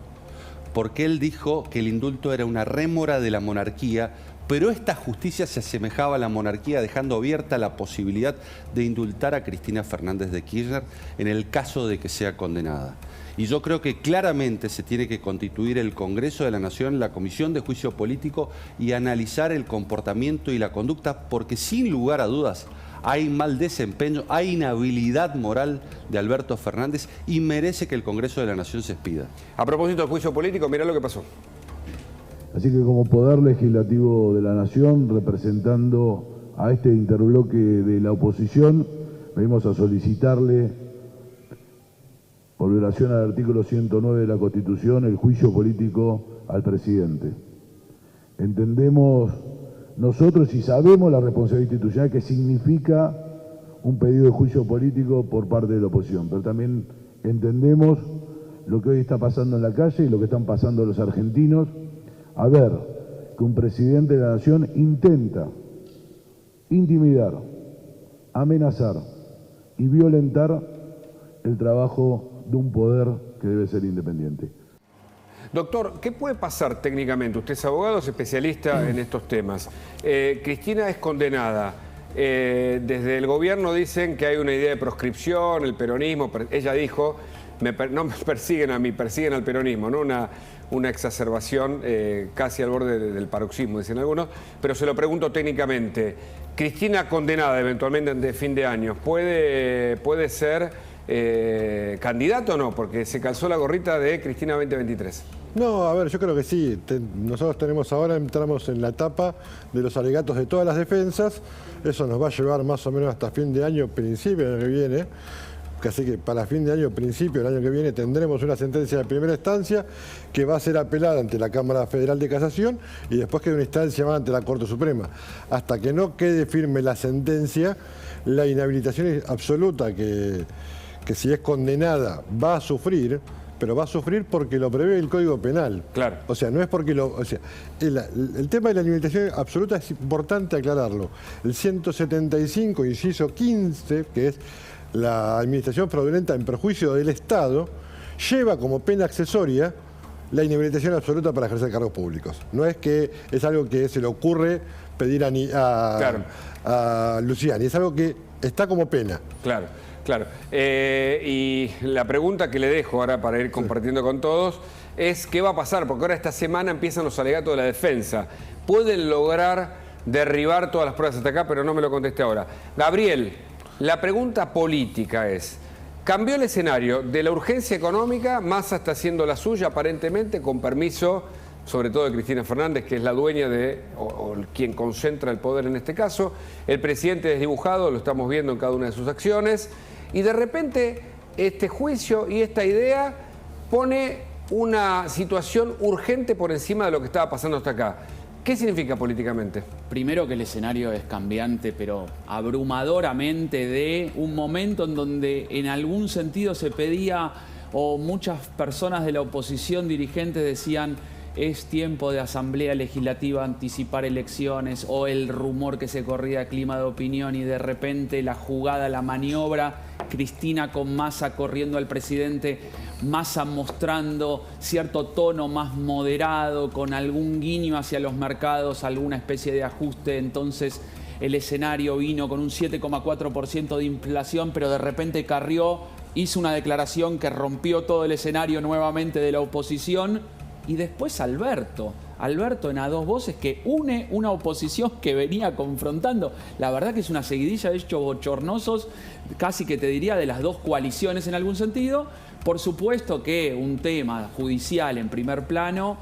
Speaker 11: Porque él dijo que el indulto era una rémora de la monarquía, pero esta justicia se asemejaba a la monarquía, dejando abierta la posibilidad de indultar a Cristina Fernández de Kirchner en el caso de que sea condenada. Y yo creo que claramente se tiene que constituir el Congreso de la Nación, la Comisión de Juicio Político, y analizar el comportamiento y la conducta, porque sin lugar a dudas hay mal desempeño, hay inhabilidad moral de Alberto Fernández, y merece que el Congreso de la Nación se expida.
Speaker 1: A propósito del juicio político, mirá lo que pasó.
Speaker 12: Así que como Poder Legislativo de la Nación, representando a este interbloque de la oposición, venimos a solicitarle, por violación al artículo 109 de la Constitución, el juicio político al presidente. Entendemos nosotros y sabemos la responsabilidad institucional que significa un pedido de juicio político por parte de la oposición, pero también entendemos lo que hoy está pasando en la calle y lo que están pasando los argentinos, a ver que un presidente de la Nación intenta intimidar, amenazar y violentar el trabajo de un poder que debe ser independiente.
Speaker 1: Doctor, ¿qué puede pasar técnicamente? Usted es abogado, es especialista en estos temas. Cristina es condenada. Desde el gobierno dicen que hay una idea de proscripción, el peronismo. Ella dijo, no me persiguen a mí, persiguen al peronismo, ¿no? Una exacerbación casi al borde del paroxismo, dicen algunos. Pero se lo pregunto técnicamente. Cristina condenada eventualmente de fin de año, ¿puede ser candidato o no? Porque se calzó la gorrita de Cristina 2023.
Speaker 8: No, a ver, yo creo que sí. Nosotros tenemos ahora, entramos en la etapa de los alegatos de todas las defensas. Eso nos va a llevar más o menos hasta fin de año, principio del año que viene. Así que para fin de año, principio del año que viene, tendremos una sentencia de primera instancia que va a ser apelada ante la Cámara Federal de Casación y después queda una instancia más ante la Corte Suprema. Hasta que no quede firme la sentencia, la inhabilitación es absoluta que si es condenada va a sufrir, pero va a sufrir porque lo prevé el Código Penal. Claro. O sea, no es porque lo... O sea, el tema de la inhabilitación absoluta es importante aclararlo. El 175, inciso 15, que es la administración fraudulenta en perjuicio del Estado, lleva como pena accesoria la inhabilitación absoluta para ejercer cargos públicos. No es que es algo que se le ocurre pedir a Luciani, es algo que está como pena.
Speaker 1: Claro. Claro, y la pregunta que le dejo ahora para ir compartiendo con todos es ¿qué va a pasar? Porque ahora esta semana empiezan los alegatos de la defensa. ¿Pueden lograr derribar todas las pruebas hasta acá? Pero no me lo conteste ahora. Gabriel, la pregunta política es, cambió el escenario de la urgencia económica, Massa está haciendo la suya aparentemente, con permiso sobre todo de Cristina Fernández, que es la dueña o quien concentra el poder en este caso. El presidente desdibujado, lo estamos viendo en cada una de sus acciones. Y de repente este juicio y esta idea pone una situación urgente por encima de lo que estaba pasando hasta acá. ¿Qué significa políticamente?
Speaker 7: Primero que el escenario es cambiante, pero abrumadoramente, de un momento en donde en algún sentido se pedía, o muchas personas de la oposición dirigentes decían, es tiempo de asamblea legislativa, anticipar elecciones, o el rumor que se corría, clima de opinión, y de repente la jugada, la maniobra, Cristina con Massa corriendo al presidente, Massa mostrando cierto tono más moderado, con algún guiño hacia los mercados, alguna especie de ajuste. Entonces el escenario vino con un 7,4% de inflación, pero de repente Carrió hizo una declaración que rompió todo el escenario nuevamente de la oposición. Y después Alberto en a dos voces, que une una oposición que venía confrontando. La verdad que es una seguidilla de hechos bochornosos, casi que te diría de las dos coaliciones en algún sentido. Por supuesto que un tema judicial en primer plano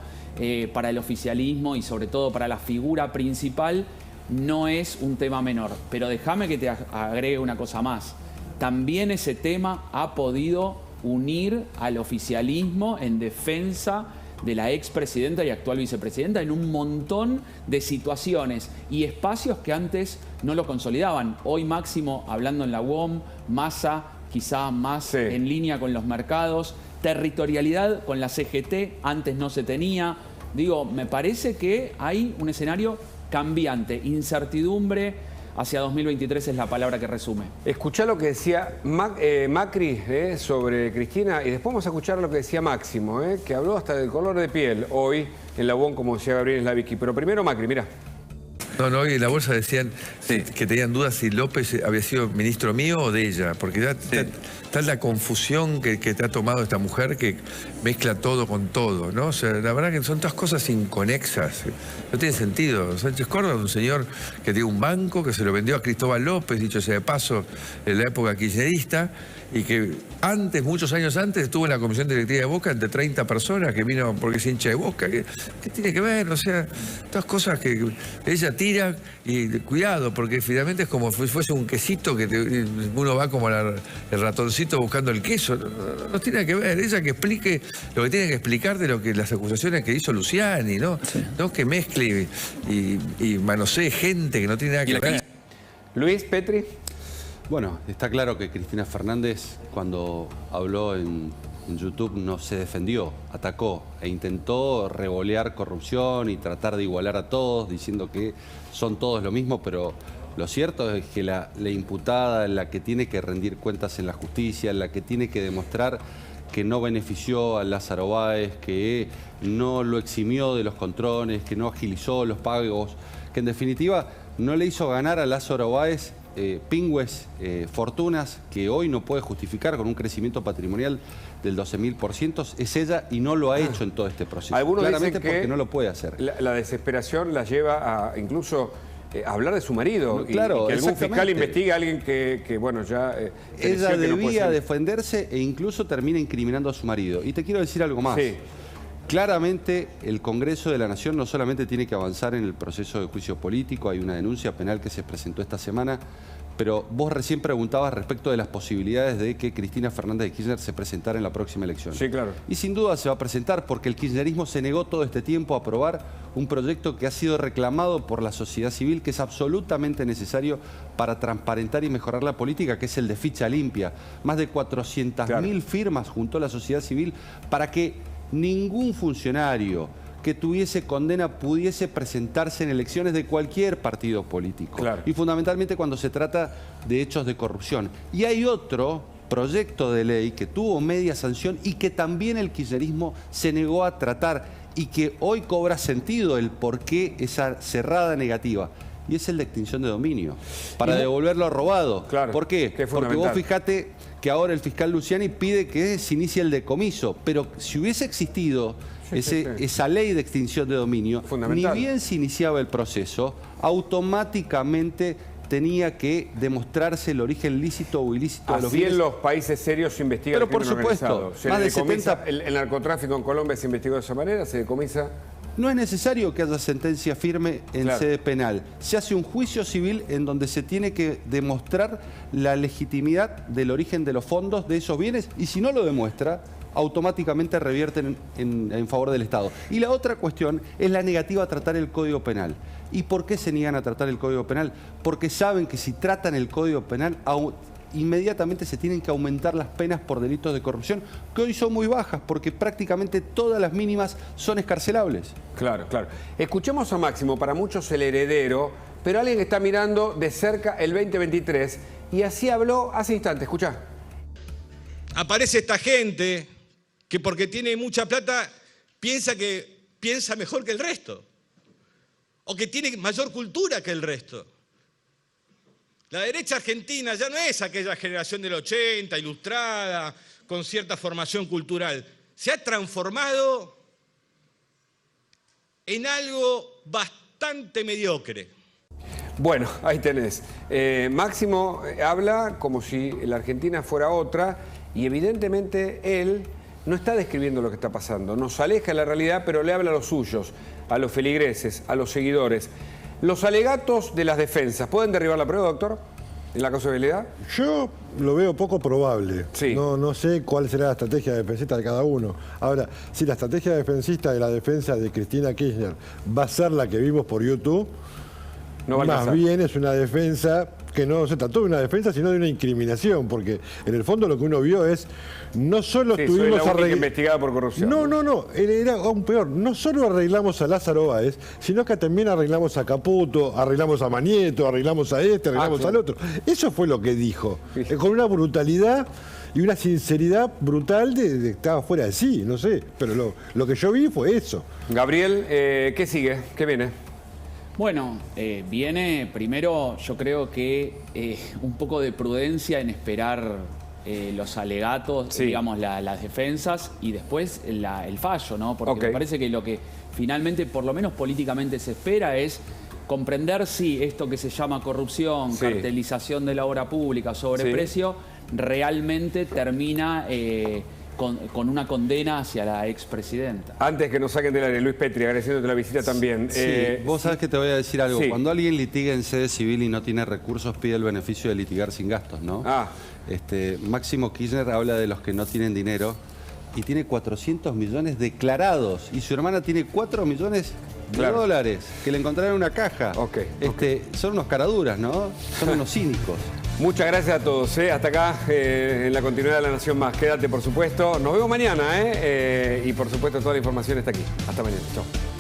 Speaker 7: para el oficialismo y sobre todo para la figura principal no es un tema menor. Pero déjame que te agregue una cosa más. También ese tema ha podido unir al oficialismo en defensa de la expresidenta y actual vicepresidenta en un montón de situaciones y espacios que antes no lo consolidaban. Hoy Máximo hablando en la UOM, Massa quizá más en línea con los mercados, territorialidad con la CGT, antes no se tenía. Digo, me parece que hay un escenario cambiante, incertidumbre. Hacia 2023 es la palabra que resume.
Speaker 1: Escuchá lo que decía Macri sobre Cristina y después vamos a escuchar lo que decía Máximo, que habló hasta del color de piel hoy en la UOM, como decía Gabriel Slavicki. Pero primero Macri, mirá.
Speaker 13: No, hoy en la bolsa decían que tenían dudas si López había sido ministro mío o de ella, porque ya está la confusión que te ha tomado esta mujer que mezcla todo con todo, ¿no? O sea, la verdad que son todas cosas inconexas, no tiene sentido. Sánchez Córdoba es un señor que tiene un banco, que se lo vendió a Cristóbal López, dicho sea de paso, en la época kirchnerista, y que antes, muchos años antes, estuvo en la comisión directiva de Boca entre 30 personas, que vino porque es hincha de Boca. ¿Qué tiene que ver? O sea, todas cosas que ella tira y cuidado, porque finalmente es como si fuese un quesito que uno va como el ratoncito buscando el queso. No tiene que ver. Ella que explique lo que tiene que explicar de lo que las acusaciones que hizo Luciani, ¿no? Sí. No que mezcle y manosee gente que no tiene nada que ver.
Speaker 1: Luis, Petri.
Speaker 11: Bueno, está claro que Cristina Fernández, cuando habló en YouTube, no se defendió, atacó e intentó revolear corrupción y tratar de igualar a todos, diciendo que son todos lo mismo, pero lo cierto es que la imputada, la que tiene que rendir cuentas en la justicia, la que tiene que demostrar que no benefició a Lázaro Báez, que no lo eximió de los controles, que no agilizó los pagos, que en definitiva no le hizo ganar a Lázaro Báez pingües fortunas que hoy no puede justificar con un crecimiento patrimonial del 12.000%, es ella y no lo ha hecho en todo este proceso.
Speaker 1: Algunos
Speaker 11: claramente
Speaker 1: dicen que
Speaker 11: porque no lo puede hacer.
Speaker 1: La desesperación la lleva a incluso hablar de su marido.
Speaker 11: Claro,
Speaker 1: y que algún fiscal investigue a alguien que bueno, ya...
Speaker 11: ella debía defenderse e incluso termina incriminando a su marido. Y te quiero decir algo más.
Speaker 1: Sí.
Speaker 11: Claramente el Congreso de la Nación no solamente tiene que avanzar en el proceso de juicio político, hay una denuncia penal que se presentó esta semana, pero vos recién preguntabas respecto de las posibilidades de que Cristina Fernández de Kirchner se presentara en la próxima elección.
Speaker 1: Sí, claro.
Speaker 11: Y sin duda se va a presentar porque el kirchnerismo se negó todo este tiempo a aprobar un proyecto que ha sido reclamado por la sociedad civil, que es absolutamente necesario para transparentar y mejorar la política, que es el de ficha limpia. Más de 400.000 firmas juntó la sociedad civil para que ningún funcionario que tuviese condena pudiese presentarse en elecciones de cualquier partido político.
Speaker 1: Claro.
Speaker 11: Y fundamentalmente cuando se trata de hechos de corrupción. Y hay otro proyecto de ley que tuvo media sanción y que también el kirchnerismo se negó a tratar y que hoy cobra sentido el por qué esa cerrada negativa. Y es el de extinción de dominio, para devolver lo robado.
Speaker 1: Claro,
Speaker 11: ¿por qué? Porque vos fijate que ahora el fiscal Luciani pide que se inicie el decomiso, pero si hubiese existido esa ley de extinción de dominio, ni bien se iniciaba el proceso, automáticamente tenía que demostrarse el origen lícito o ilícito de los bienes.
Speaker 1: Así en los países serios se investiga
Speaker 11: pero
Speaker 1: el crimen organizado.
Speaker 11: Por supuesto, más de 70...
Speaker 1: El narcotráfico en Colombia se investigó de esa manera, se decomisa...
Speaker 11: No es necesario que haya sentencia firme en sede penal. Se hace un juicio civil en donde se tiene que demostrar la legitimidad del origen de los fondos de esos bienes y si no lo demuestra, automáticamente revierten en favor del Estado. Y la otra cuestión es la negativa a tratar el Código Penal. ¿Y por qué se niegan a tratar el Código Penal? Porque saben que si tratan el Código Penal, inmediatamente se tienen que aumentar las penas por delitos de corrupción, que hoy son muy bajas, porque prácticamente todas las mínimas son escarcelables.
Speaker 1: Claro, claro. Escuchemos a Máximo, para muchos el heredero, pero alguien que está mirando de cerca el 2023, y así habló hace instantes. Escuchá.
Speaker 14: Aparece esta gente que porque tiene mucha plata piensa mejor que el resto, o que tiene mayor cultura que el resto. La derecha argentina ya no es aquella generación del 80, ilustrada, con cierta formación cultural. Se ha transformado en algo bastante mediocre.
Speaker 1: Bueno, ahí tenés. Máximo habla como si la Argentina fuera otra y evidentemente él no está describiendo lo que está pasando. Nos aleja de la realidad, pero le habla a los suyos, a los feligreses, a los seguidores. Los alegatos de las defensas, ¿pueden derribar la prueba, doctor? ¿En la causa de habilidad?
Speaker 8: Yo lo veo poco probable.
Speaker 1: Sí.
Speaker 8: No sé cuál será la estrategia defensista de cada uno. Ahora, si la estrategia defensista de la defensa de Cristina Kirchner va a ser la que vimos por YouTube,
Speaker 1: no
Speaker 8: más bien es una defensa que no se trató de una defensa, sino de una incriminación, porque en el fondo lo que uno vio es, no solo estuvimos
Speaker 1: investigada por corrupción.
Speaker 8: No, era aún peor. No solo arreglamos a Lázaro Báez, sino que también arreglamos a Caputo, arreglamos a Manieto, arreglamos a este, arreglamos al otro. Eso fue lo que dijo, con una brutalidad y una sinceridad brutal de estaba fuera de sí, no sé. Pero lo que yo vi fue eso.
Speaker 1: Gabriel, ¿qué sigue? ¿Qué viene?
Speaker 7: Bueno, viene primero, yo creo que un poco de prudencia en esperar los alegatos, digamos, las defensas y después el fallo, ¿no? Porque me parece que lo que finalmente, por lo menos políticamente, se espera es comprender si esto que se llama corrupción, cartelización de la obra pública, sobreprecio, realmente termina con una condena hacia la expresidenta.
Speaker 1: Antes que nos saquen del aire, Luis Petri, agradeciéndote la visita también.
Speaker 11: Vos sabés que te voy a decir algo. Cuando alguien litiga en sede civil y no tiene recursos, pide el beneficio de litigar sin gastos, ¿no? Máximo Kirchner habla de los que no tienen dinero y tiene 400 millones declarados. Y su hermana tiene 4 millones de dólares que le encontraron en una caja. Son unos caraduras, ¿no? Son unos cínicos.
Speaker 1: Muchas gracias a todos. Hasta acá en la continuidad de La Nación Más. Quédate, por supuesto. Nos vemos mañana, y por supuesto toda la información está aquí. Hasta mañana. Chao.